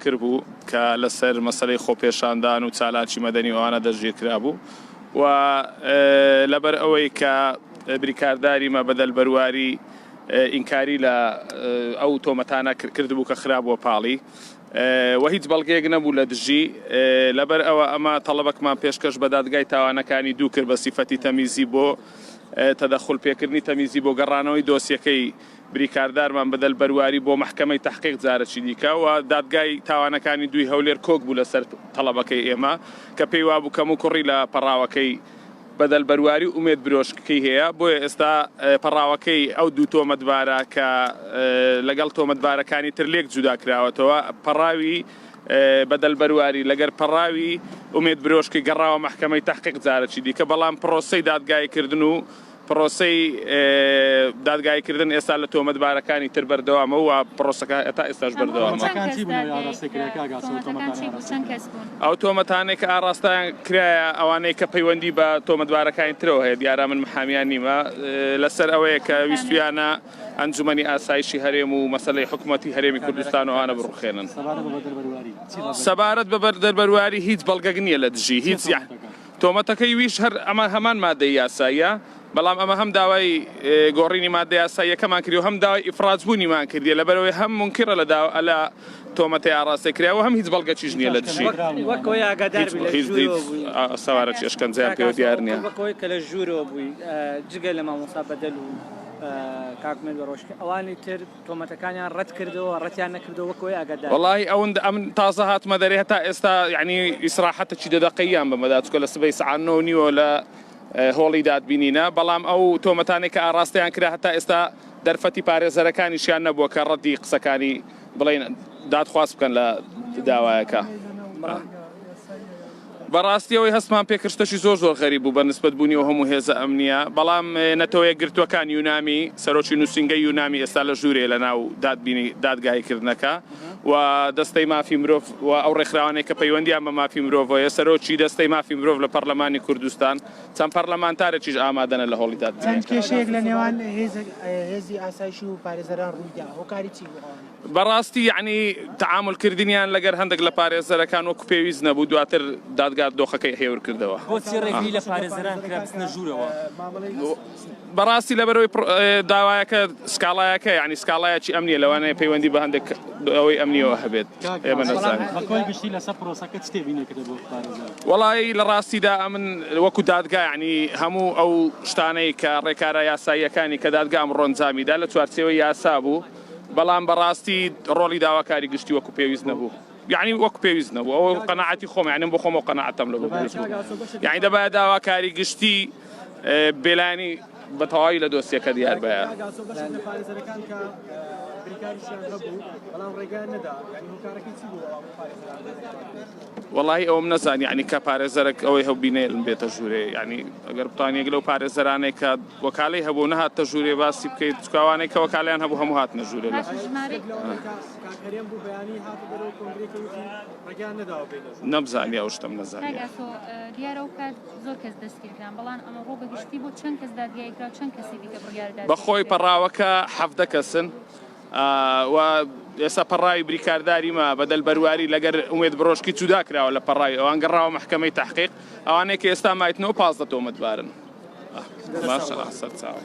کرد بوو کە لەسەر مەسەلەی خۆپێشاندان و چالاکی مەدەنی ئەوانە دەستگیرکرا بوو و لەبەر ئەوەی کە بریکارداری مە بەدەل بەرواری ئینکاری لە ئەو تۆمەتانە کرد بوو کە خراپبووە پاڵی و هیچ بەڵگەیەک نەبوو لە دژی لەبەر ئەوە ئەمە تەڵەبەکمان پێشکەش بە دادگای تاوانەکانی دوو کرد بە سیفەتی تەمیزی بۆ تەدەخل پێکردنی تەمیزی بۆ گەڕانەوەی دۆسیەکەی بریکاردارمان بەدەل بەرواری بۆ محکەمەی تحقیق جارەکی دیکە و دادگای تاوانەکانی دوی هەولێر کۆک بوو لەسەر تەڵەبەکەی ئێمە کە پێی وابوو کەم و کوڕی لە پەڕاوەکەی بەدەل بەرواری ئومێد برۆشکەکەی هەیە بۆیە ئێستا پەڕاوەکەی ئەو دوو تۆمەتبارە کە لەگەڵ تۆمەتبارەکانی تر لێک جودا کراوەتەوە پەڕاوی بەدەل بەرواری لەگەر پەڕاوی ئومێد برۆشکی گەڕاوە محکەمەی تحقیق جارەکی دیکە بەڵام پرۆسەی دادگایکردن و پرۆسەی دادگایکردن ئێستا لە تۆمەتبارەکانی تر بەردەوامە و پرۆسەکە ئێتا ئێستاش بەردەوامە ئەو تۆمەتانێک کە ئاڕاستایان کرایە ئەوانەی کە پەیوەندی بە تۆمەتبارەکانی ترەوە هەیە دیارە من محامیان نیمە لەسەر ئەوەیە کە ویستویانە ئەنجومەنی ئاسایشی هەرێم و مەسەلەی حکوومەتی هەرێمی کوردستان و ئەوانە بڕوخێنن سەبارەت بە بەدەل بەرواری هیچ بەڵگەک نییە لە دژی هیچ تۆمەتەکەی ویش هەر ئەمە هەمان مادەی یاساییە بەڵام ئەمە هەم داوای گۆڕینی مادەی یاساییەکەمان کردی و هەم داوای ئیفراجبوونیمان کردیە لەبەرەوەی هەم منکرە لە تۆمەتەی ئاڕاستی کراوە هەم هیچ بەڵگەکیش نییە لە دژی سەوارەکی ئەشکەنجیان پێوە دیار نییە کە لە ژوورەوە بووی جگە لە مامۆستا بەدەل و کاکمێن بەڕۆژکە ئەوانی تر تۆمەتەکانیان ڕەت کردەوە ڕەتیان نەکردەوە وەکەوەی ئاگادار وەڵی ئەم تازە هاتمە دەرێ هەتا ئێستا یعنی ئیسراحەتێکی دەدەقەییان بەمەدا چکە لە سبەی سەعات 9 لە هۆڵی دادبینینە بەڵام ئەو تۆمەتانێک کە ئاڕاستیان کرا هەتا ئێستا دەرفەتی پارێزەرەکانیشیان نەبووە کە ڕەتی قسەکانی بڵێن دادخواست بکەن لە داوایەکە بەڕاستی ئەوەی هەستمان پێکردشتەشی زۆر غەریب بوو بە نسبەت بوونی و هەموو هێزە ئەمنیە بەڵام نەتەوەیە گرتوەکان یونامی سەرۆکی نووسنگەی یونامی ئێستا لە ژوورێ لە ناو دادگایکردنەکە و دەستەی مافی مرۆڤ و ئەو ڕێکخراوانەی کە پەیوەندیان بە مافی مرۆڤەیە سەرۆکی دەستەی مافی مرۆڤ لە پەرلەمانی کوردستان چەند پەرلەمانتارێکیش ئامادەنە لە هۆڵی دادبینینەکە کێشەیەک لە نێوان هێزی ئاسایشی و پارێزەران ڕوویدا هۆکاری چی بەڕاستی یعنی تعاملکردنیان لەگەر هەندێک لە پارێزەرەکان وەکو پێویست نەبوو دواتر دادگا دۆخەکەی هێور کردەوە بەڕاستی لەبەرەوەی داوایەکە سکاڵایەکە یعنی سکاڵایەکی ئەمنیە لەوانەیە پەیوەندی بە هەندێک ئەوەی ئەمنیەوە هەبێت ئێمە نەزانین وەڵی لە ڕاستیدا ئەمن وەکو دادگا یعنی هەموو ئەو شتانەی کە ڕێکارە یاساییەکانی کە دادگا ئەمڕۆ ئەنجامیدا لە چوارچێوەی یاسا بوو بەڵام بەڕاستی ڕۆڵی داواکاری گشتی وەکو پێویست نەبوو یعنی وەکو پێویست نەبوو ئەو قەناعەتی خۆم یعنی بۆ خۆمەوە قەناعەتم لە یعنی دەبایە داواکاری گشتی بێلانی بەتەواوی لە دۆسیەکە دیار بەیە وەڵی ئەوم نەزان یعنی کە پارێزەرێک ئەوەی هەوبینێن بێتە ژوورێ یعنی ئەگەر بتوانێک لەو پارێزەرانێک کە وەکالەی هەبوو نەهاتە ژوورێ باسی بکەیت چکاوانێک کە وەکالیان هەبوو هەموو هاتنە ژوورێ لە نەمزانی ئەو شتم نەزانی دیارە و کات زۆر کەس دەستگیرکران بەڵام ئەمە ڕۆ بەگشتی بۆ چەند کەس دادگایکرا چەند کەسی دیکە بڕیاردار بەخۆی پەڕاوەکە 17 کەسن و ئێستا پەڕاوی بریکارداریمە بەدەل بەرواری لەگەر ئومێد برۆشکی جودا کراوە لە پەڕاوی ئەوان گەڕاوە محکەمەی تحقیق ئەوانەیە کە ئێستا مایتنەوە 15 تۆمەتبارن ماشەڵڵا سەر چاوە